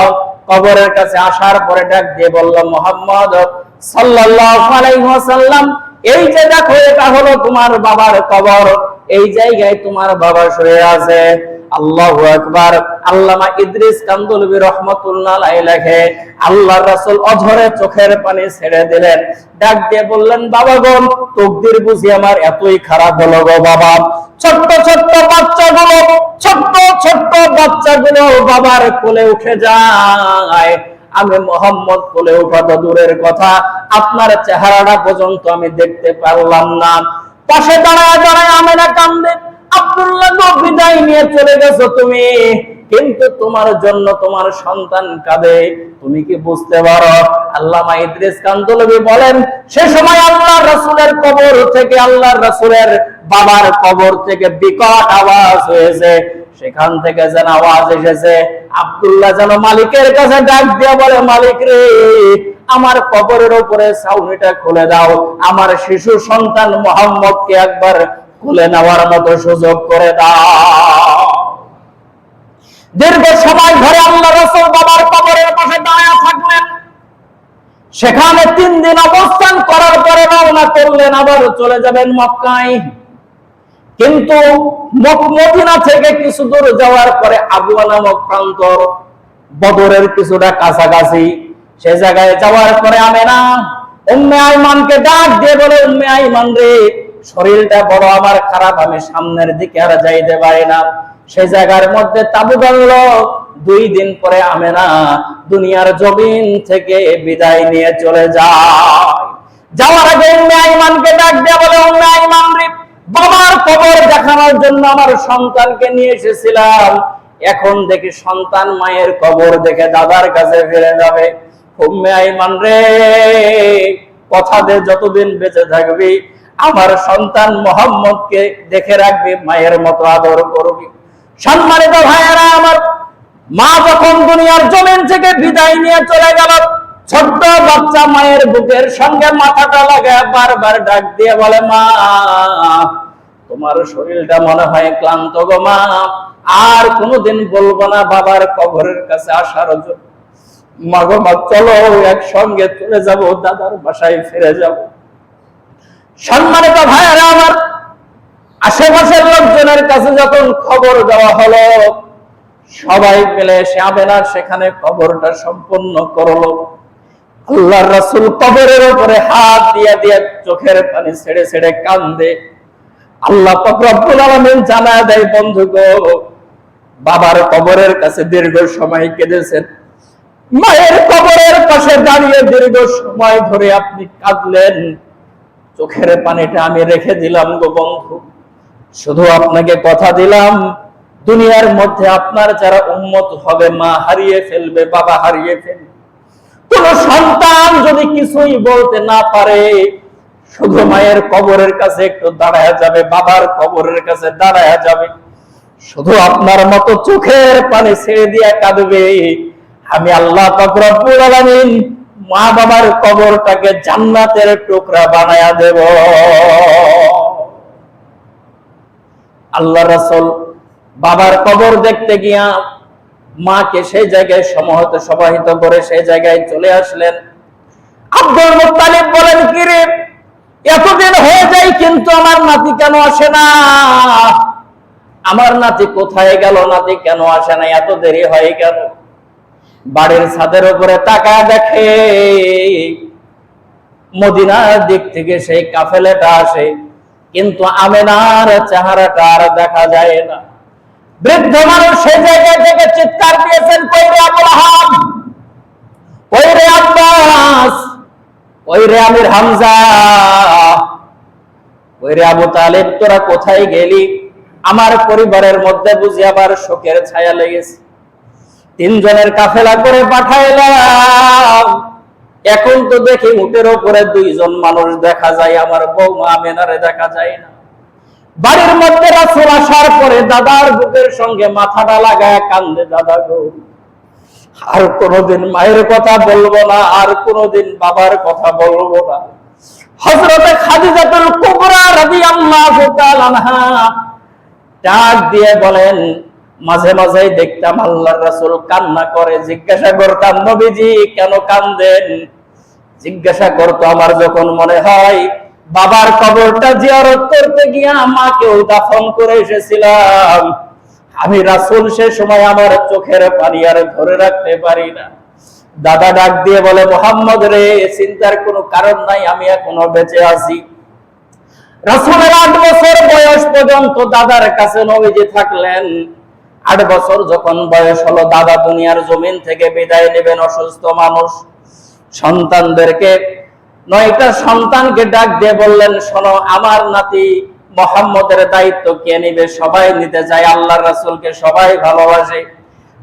কবরের কাছে আসার পরে ডাক দিয়ে বললাম, মুহাম্মদ সাল্লাল্লাহু আলাইহি ওয়াসাল্লাম, এই যে দেখো, এটা হলো তোমার বাবার কবর, এই জায়গায় তোমার বাবা শুয়ে আছে। আল্লাহু আকবার। আল্লামা ইদ্রিস কান্দলবি রাহমাতুল্লাহ আলাইহি লেখে, আল্লাহর রাসূল অঝরে চোখের পানি ছেড়ে দিলেন, ডাক দিয়ে বললেন, বাবা গো, তকদির বুঝি আমার এতই খারাপ হলো গো বাবা। ছোট্ট ছোট্ট বাচ্চাগুলো বাবার কোলে উঠে যায়, আমি মুহাম্মদ কোলে ওঠা তো দূরের কথা, আপনার চেহারাটা পর্যন্ত আমি দেখতে পারলাম না। পাশে দাঁড়ায় দাঁড়ায় আমিনা কান্দে, আব্দুল্লাহ গো, বিদায় নিয়ে চলে গেছো তুমি, কিন্তু তোমার জন্য তোমার সন্তান কাঁদে, তুমি কি বুঝতে পারো? আল্লামা ইদ্রিস কান্দলবি বলেন, সে সময় আল্লাহর রাসূলের কবর থেকে আল্লাহর রাসূলের বাবার কবর থেকে বিকট আওয়াজ হয়েছে। সেখান থেকে যেন আওয়াজ এসেছে, আব্দুল্লাহ যেন মালিকের কাছে ডাক দিয়ে বলে, মালিক রে, আমার কবরের উপরে ছাউনিটা খুলে দাও, আমার শিশু সন্তান মুহাম্মদকে একবার খুলে নেওয়ার মতো সুযোগ করে দাও। দীর্ঘ সময় ধরে আল্লাহ রাসূল বাবার কবরের পাশে দাঁড়িয়ে থাকলেন। সেখানে 3 দিন অবস্থান করার পরে রওনা করলেন, আবার চলে যাবেন মক্কায়। কিন্তু মদিনা থেকে কিছু দূর যাওয়ার পরে আবওয়া নামক প্রান্তর, বদরের কিছুটা কাছাকাছি, সে জায়গায় যাওয়ার পরে আমেনা উম্মে আইমানকে ডাক দিয়ে বলে, উম্মে আইমান রে, শরীরটা বড় আমার খারাপ, আমি সামনের দিকে আর যাইতে পারি না। সেই জায়গার মধ্যে তাবু গাড়ল। 2 দিন পরে আমেনা দুনিয়ার জমিন থেকে বিদায় নিয়ে চলে যায়। যাওয়ার আগে উম্মে আইমানকে ডাক দিয়ে বলে, উম্মে আইমান রে, বাবার কবর দেখানোর জন্য আমার সন্তানকে নিয়ে এসেছিলাম, এখন দেখি সন্তান মায়ের কবর দেখে দাদার কাছে ফিরে যাবে। উম্মে আইমান রে, কথা দে যতদিন বেঁচে থাকবি আমার সন্তান মুহাম্মদকে দেখে রাখবি, মায়ের মতো আদর করবি। সম্মানিত ভাইয়েরা আমার, মা যখন দুনিয়ার জমিন থেকে বিদায় নিয়ে চলে গেল, ছোট্ট বাচ্চা মায়ের বুকের সঙ্গে মাথাটা লাগায় বারবার ডাক দিয়ে বলে, মা, তোমার শরীরটা মনে হয় ক্লান্ত গো মা, আর কোনোদিন বলবো না বাবার কবরের কাছে আসার জন্য। মা গো মা, চলো একসঙ্গে চলে যাব, দাদার বাসায় ফিরে যাব। সম্মানিত ভাইয়েরা আমার, আশেপাশের লোকজনের কাছে যখন খবর দেওয়া হলো, সবাই মিলে এসে আমেনার সেখানে কবরটা সম্পন্ন করলো। আল্লাহর রাসূল কবরের উপরে হাত দিয়ে দিয়ে চোখের পানি ছেড়ে ছেড়ে কান্দে। আল্লাহ পাক রব্বুল আলামিন জানায় দেয়, বন্ধুগো, বাবার কবরের কাছে দীর্ঘ সময় কেঁদেছেন, মায়ের কবরের পাশে দাঁড়িয়ে দীর্ঘ সময় ধরে আপনি কাঁদলেন, চোখের পানিটা আমি রেখে দিলাম গো বন্ধু। শুধু আপনাকে কথা দিলাম, দুনিয়ার মধ্যে আপনার যারা উম্মত হবে, মা হারিয়ে ফেলবে, বাবা হারিয়ে ফেলবে, কোন সন্তান যদি কিছুই বলতে না পারে, শুধু মায়ের কবরের কাছে একটু দাঁড়ায় যাবে, বাবার কবরের কাছে দাঁড়ায় যাবে, শুধু আপনার মতো চোখের পানি ছেড়ে দিয়ে কাঁদবে, আমি আল্লাহ পাক রব্বুল আলামিন মা বাবার কবরটাকে জান্নাতের টুকরা বানায়া দেব। আল্লাহ রাসূল বাবার কবর দেখতে গিয়া মাকে সেই জায়গায় সমাহিত করে সেই জায়গায় চলে আসলেন। আব্দুল মুত্তালিব বলেন, কি রে, এতদিন হয়ে যায় কিন্তু আমার নাতি কেন আসে না? আমার নাতি কোথায় গেল? নাতি কেন আসে না? এত দেরি হয়ে গেল। বাড়ির ছাদের উপরে তাকায় দেখে মদিনার দিক থেকে সেই কাফেলাটা আসে, কিন্তু আমেনার চেহারাটা আর দেখা যায় না। বৃদ্ধ মানুষ সেই জায়গা থেকে চিৎকার দিয়েছেন, কই রে আবুল আহাব, কই রে আব্বাস, কই রে আমির হামজা, কই রে আবু তালিব, তোরা কোথায় গেলি? আমার পরিবারের মধ্যে বুঝি আবার শোকের ছায়া লেগেছে। 3 জনের কাফেলা করে পাঠাইলাম, এখন তো দেখি উটের উপরে 2 জন মানুষ দেখা যায়, আমার বৌমা আমেনারে দেখা যায় না। বাড়ির মধ্যে রাসূল আসার পরে দাদার বুকের সঙ্গে মাথাটা লাগায় কান্দে, দাদা গো, আর কোনোদিন মায়ের কথা বলবো না, আর কোনোদিন বাবার কথা বলবো না। হযরতে খাদিজাতুল কুবরা রাদিয়াল্লাহু তাআলা আনহা ডাক দিয়ে বলেন, মাঝে মাঝে দেখতাম আল্লাহর রাসূল কান্না করে, জিজ্ঞাসা করতাম, নবীজি কেন কান্দেন? জিজ্ঞাসা করতো, আমার যখন মনে হয় বাবার কবরটা জিয়ারত করতে গিয়া মাকেও দাফন করে এসেছিলাম, আমি রাসূল সে সময় আমার চোখের পানি আর ধরে রাখতে পারি না। দাদা ডাক দিয়ে বলে, মুহাম্মদ রে, চিন্তার কোনো কারণ নাই, আমি এখনো বেঁচে আছি। রাসূলের 8 বছর বয়স পর্যন্ত দাদার কাছে নবীজি থাকলেন। 8 বছর যখন বয়স হলো, দাদা দুনিয়ার জমিন থেকে বিদায় নেবেন, অসুস্থ মানুষ। সন্তানদেরকে 9টা সন্তানকে ডাক দিয়ে বললেন, শোনো, আমার নাতি মুহাম্মদের দায়িত্ব কে নিবে? সবাই নিতে চায়, আল্লাহর রাসূলকে সবাই ভালোবাসে।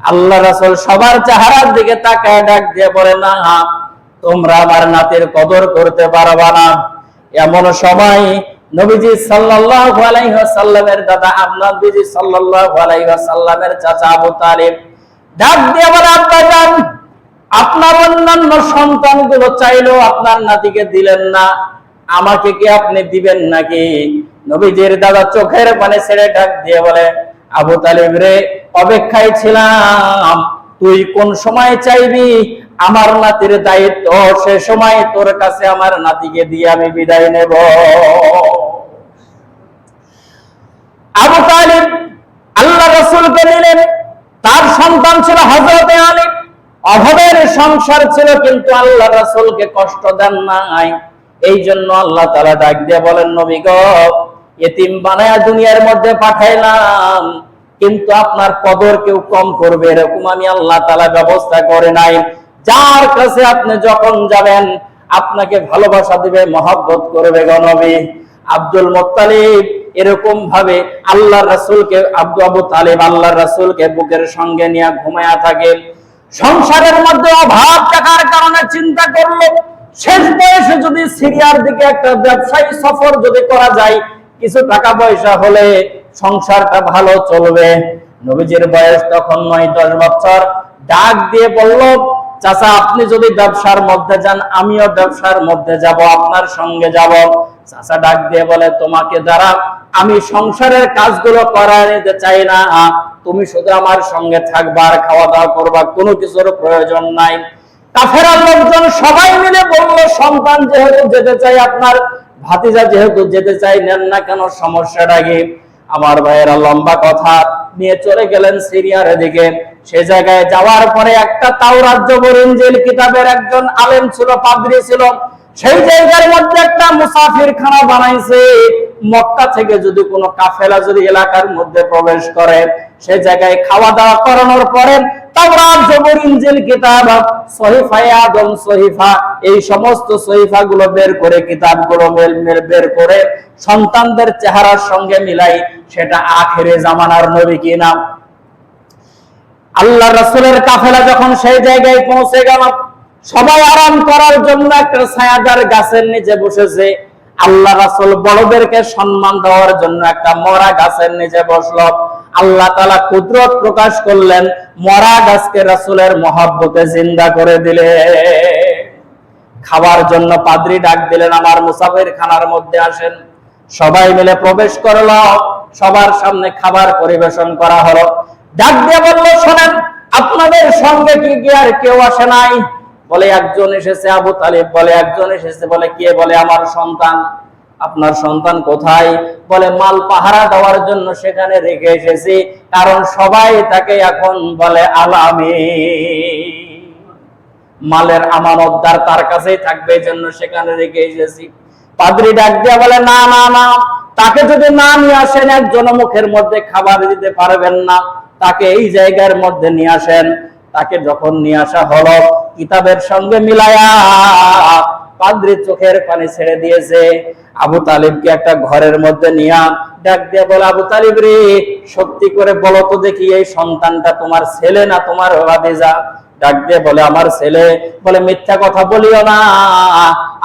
আল্লাহ রাসূল সবার চেহারার দিকে তাকায় ডাক দিয়ে বলে, না, তোমরা আমার নাতির কদর করতে পারবা না। এমন সময় নবীজি সাল্লাল্লাহু আলাইহি ওয়াসাল্লামের দাদা আপনার নবীজি সাল্লাল্লাহু আলাইহি ওয়াসাল্লামের চাচা আবু তালিব ডাক দিয়ে বলে, আব্বাজান, আপনার অন্যান্য সন্তানগুলো চাইলেও আপনার নাতিকে দিলেন না, আমাকে কি আপনি দিবেন নাকি? নবীজির দাদা চোখের পানি ছেড়ে ডাক দিয়ে বলে, আবু তালিব রে, অপেক্ষায় ছিলাম তুই কোন সময় চাইবি আমার নাতির দায়িত্ব, সে সময় তোর কাছে আমার নাতিকে দিয়ে আমি বিদায় নেব। আবু তালিব আল্লাহ রাসূলকে দিলেন। তার সন্তান ছিল হযরত আলী। অভাবের সংসার ছিল, কিন্তু আল্লাহ রাসূলকে কষ্ট দেন নাই। এই জন্য আল্লাহ তাআলা ডাক দিয়ে বলেন, নবী গো, এতিম বানায়া দুনিয়ার মধ্যে পাঠাইলাম, কিন্তু আপনার কদর কেউ কম করবে এরকম আমি আল্লাহ তাআলা ব্যবস্থা করে নাই। যার কাছে আপনি যখন যাবেন আপনাকে ভালোবাসা দিবে, মহব্বত করবে গো নবী। আব্দুল মুত্তালিব এরকম ভাবে আল্লাহ রাসূলকে, আবু তালিব আল্লাহ রাসূলকে বুকের সঙ্গে নিয়ে ঘুমায়া থাকে। সংসারের মধ্যে অভাব টাকার কারণে চিন্তা করলো, শেষ বয়সে যদি সিরিয়ার দিকে একটা ব্যবসায়ী সফর যদি করা যায়, কিছু টাকা পয়সা হলে সংসারটা ভালো চলবে। নবীজির বয়স তখন 9-10 বছর। ডাক দিয়ে বলল, চাচা, আপনি যদি ব্যবসার মধ্যে যান আমিও ব্যবসার মধ্যে যাব, আপনার সঙ্গে যাব। চাচা ডাক দিয়ে বলে, তোমাকে দ্বারা আমি সংসারের কাজগুলো করায় নিতে চাই না, তুমি শুধু আমার সঙ্গে থাকবা আর খাওয়া দাওয়া করবা, কোনো কিছুর প্রয়োজন নাই। কাফেরের লোকজন সবাই মিলে বলল, সন্তান যেহেতু যেতে চাই, আপনার ভাতিজা যেহেতু যেতে চাই, নেন না কেন, সমস্যাটা কি? আমার ভাইয়েরা লম্বা কথা নিয়ে চলে গেলেন সিরিয়ার দিকে। সে জায়গায় যাওয়ার পরে একটা তাওরাত জবর ইনজিল কিতাবের একজন আলেম ছিল, পাদ্রী ছিল। সেই জায়গার মধ্যে একটা মুসাফির খানা বানাইছে। মক্কা থেকে যদি কোনো কাফেলা যদি এলাকার মধ্যে প্রবেশ করে, সে জায়গায় খাওয়া দাওয়া করানোর পরে তাওরাত জবর ইনজিল কিতাব, সহিফা আদম, সহিফা, এই সমস্ত সহিফা গুলো বের করে, কিতাবগুলো বের করে সন্তানদের চেহারার সঙ্গে মিলাই, সেটা আখেরে জামানার নবী কিনা। আল্লাহ রাসূলের কাফেলা যখন সেই জায়গায় পৌঁছে গেল, সবাই আরাম করার জন্য একটা ছায়াদার গাছের নিচে বসেছে। আল্লাহ রাসূল বড়দেরকে সম্মান দেওয়ার জন্য একটা মরা গাছের নিচে বসলো। আল্লাহ তাআলা কুদরত প্রকাশ করলেন, মরা গাছকে রাসূলের মহব্বতে জিন্দা করে দিলে। খাবার জন্য পাদ্রী ডাক দিলেন, আমার মুসাফির খানার মধ্যে আসেন। সবাই মিলে প্রবেশ করলো, সবার সামনে খাবার পরিবেশন করা হলো। ডাক দিয়ে বলল, শোনেন, আপনাদের সঙ্গে কি আর কেউ আসে নাই? বলে, একজন এসেছে। আবু তালিব বলে, একজন এসেছে। বলে, কে? বলে, আমার সন্তান। আপনার সন্তান কোথায়? বলে, মাল পাহারা দেওয়ার জন্য সেখানে রেখে এসেছি, কারণ সবাই তাকে এখন বলে আলামি, মালের আমানতদার তার কাছেই থাকবে, এই জন্য সেখানে রেখে এসেছি। পাদ্রী ডাক দিয়ে বলে, না না না, তাকে যদি না নিয়ে আসেন একজন মুখের মধ্যে খাবার দিতে পারবেন না, তাকে এই জায়গার মধ্যে নিয়ে আসেন। তাকে যখন নিয়ে আসা হলো, কিতাবের সঙ্গে মিলায়া পাদ্রী চোখের পানি ছেড়ে দিয়েছে। আবু তালিবকে একটা ঘরের মধ্যে নিয়ে ডাক দিয়ে বলে, আবু তালিব রে, সত্যি করে বলো তো দেখি, এই সন্তানটা তোমার ছেলে না তোমার ভাতিজা? ডাক দিয়ে বলে, আমার ছেলে। বলে, মিথ্যা কথা বলিও না,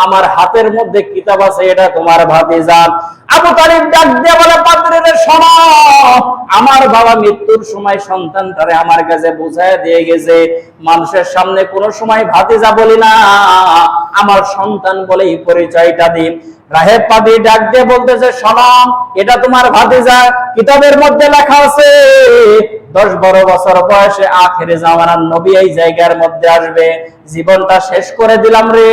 আমার হাতের মধ্যে কিতাব আছে, এটা তোমার ভাতিজা। আবু তালিব ডাক দিয়ে বলে, পাদ্রী রে, শোনো, আমার বাবা মৃত্যুর সময় সন্তানটারে আমার কাছে বুঝায় দিয়ে গেছে, মানুষের সামনে কোনো সময় ভাতিজা বলি না, আমার সন্তান বলে এই পরিচয়টা দিই। রাহেব পাদ্রী ডাক দিয়ে বলতেছে, শোনো, এটা তোমার ভাতিজা, কিতাবের মধ্যে লেখা আছে 10-12 বছর বয়সে আখেরে জামানার নবী এই জায়গার মধ্যে আসবে। জীবনটা শেষ করে দিলাম রে,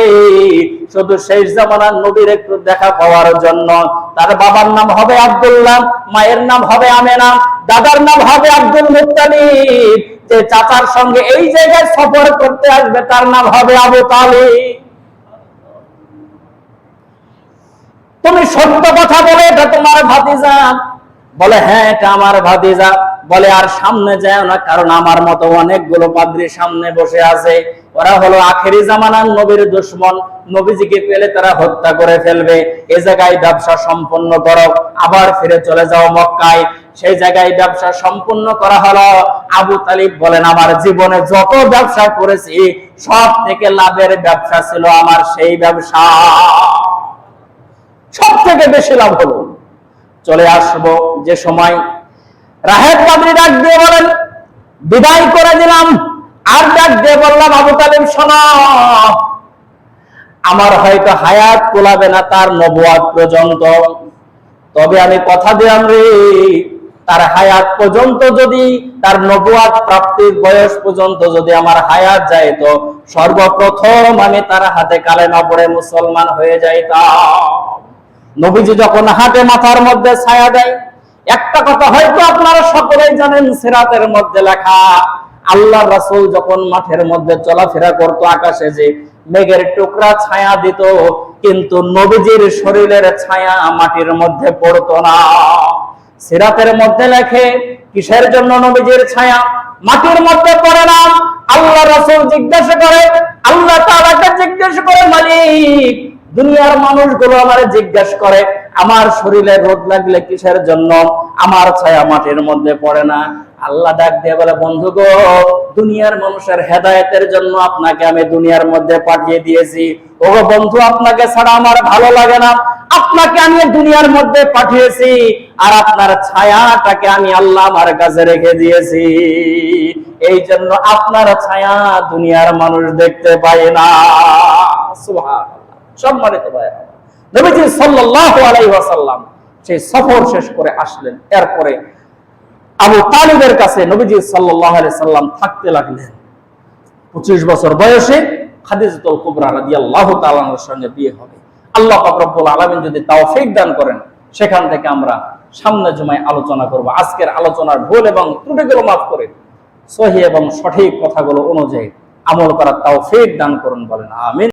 শুধু শেষ জামানার নবীর একটু দেখা পাওয়ার জন্য। তার বাবার নাম হবে আব্দুল্লাহ, মায়ের নাম হবে আমেনা, দাদার নাম হবে আব্দুল মুত্তালিব। যে চাচার সঙ্গে এই জায়গায় সফর করতে আসবে তার নাম হবে আবু তালিব। তুমি সত্য কথা বলে এটা তোমার ভাতিজা? বলে, হ্যাঁ, এটা আমার ভাতিজা। বলে, আর সামনে যায় না, কারণ আমার মতো অনেকগুলো পাদ্রী সামনে বসে আছে, ওরা হলো আখেরি জামানার নবীর দুশমন, নবীজিকে পেলে তারা হত্যা করে ফেলবে। এই জায়গায় ব্যবসা সম্পন্ন করো, আবার ফিরে চলে যাও মক্কায়। সেই জায়গায় ব্যবসা সম্পূর্ণ করা হলো। আবু তালিব বলেন, আমার জীবনে যত ব্যবসা করেছি সব থেকে লাভের ব্যবসা ছিল আমার সেই ব্যবসা। সব থেকে বেশি লাভ হলো। চলে আসবো যে সময় রাহেব পাদ্রী ডাক দিয়ে বলেন, বিদায় করে দিলাম। আর ডাক দিয়ে বললাম, আবু তালেব শোনো, আমার হয়তো হায়াত কোলাবে না তার নবুয়াত পর্যন্ত, তবে আমি কথা দিলাম রে, তার হায়াত পর্যন্ত যদি, তার নবুয়াত প্রাপ্তির বয়স পর্যন্ত যদি আমার হায়াত যায়, তো সর্বপ্রথম আমি তার হাতে কালেমা পড়ে মুসলমান হয়ে যাইতাম। নবীজি যখন হাতে মাথার মধ্যে ছায়া দেয়, একটা কথা হয়তো আপনারা সকলেই জানেন, সিরাতের মধ্যে লেখা, আল্লাহ রাসূল যখন মাঠের মধ্যে চলাফেরা করত, আকাশে যে মেঘের টুকরা ছায়া দিত, কিন্তু নবীজির শরীরের ছায়া মাটির মধ্যে পড়তো না। সিরাতের মধ্যে লেখে, কিসের জন্য নবীজির ছায়া মাটির মধ্যে পড়ে না? আল্লাহ রাসূল জিজ্ঞাসা করে, আল্লাহ তাআলাকে জিজ্ঞাসা করে, মালিক, দুনিয়ার মানুষগুলো আমারে জিজ্ঞাসা করে আমার শরীরে রোদ লাগলে কিসের জন্য আমার ছায়া মাটির মধ্যে পড়ে না? আল্লাহ ডাক দিয়ে বলে, বন্ধু গো, দুনিয়ার মানুষের হেদায়েতের জন্য আপনাকে আমি দুনিয়ার মধ্যে পাঠিয়ে দিয়েছি। ও বন্ধু, আপনাকে ছাড়া আমার ভালো লাগে না, আপনাকে আমি দুনিয়ার মধ্যে পাঠিয়েছি, আর আপনার ছায়াটাকে আমি আল্লাহ আমার কাছে রেখে দিয়েছি, এই জন্য আপনার ছায়া দুনিয়ার মানুষ দেখতে পায় না। সুবহানাল্লাহ। সম্মানিত ভাইরা, নবীজি সাল্লাল্লাহু আলাইহি ওয়াসাল্লাম সেই সফর শেষ করে আসলেন। এরপরে আবু তালিবের কাছে নবীজি সাল্লাল্লাহু আলাইহি সাল্লাম থাকতে লাগলেন। 25 বছর বয়সে খাদিজাতুল কুবরা রাদিয়াল্লাহু তাআলা আনহার সঙ্গে বিয়ে হবে। আল্লাহ পাক রব্বুল আলামিন যদি তৌফিক দান করেন, সেখান থেকে আমরা সামনে জুমায় আলোচনা করব। আজকের আলোচনার ভুল এবং ত্রুটিগুলো মাফ করে সহিহ এবং সঠিক কথাগুলো অনুযায়ী আমল করার তৌফিক দান করুন, বলেন আমিন।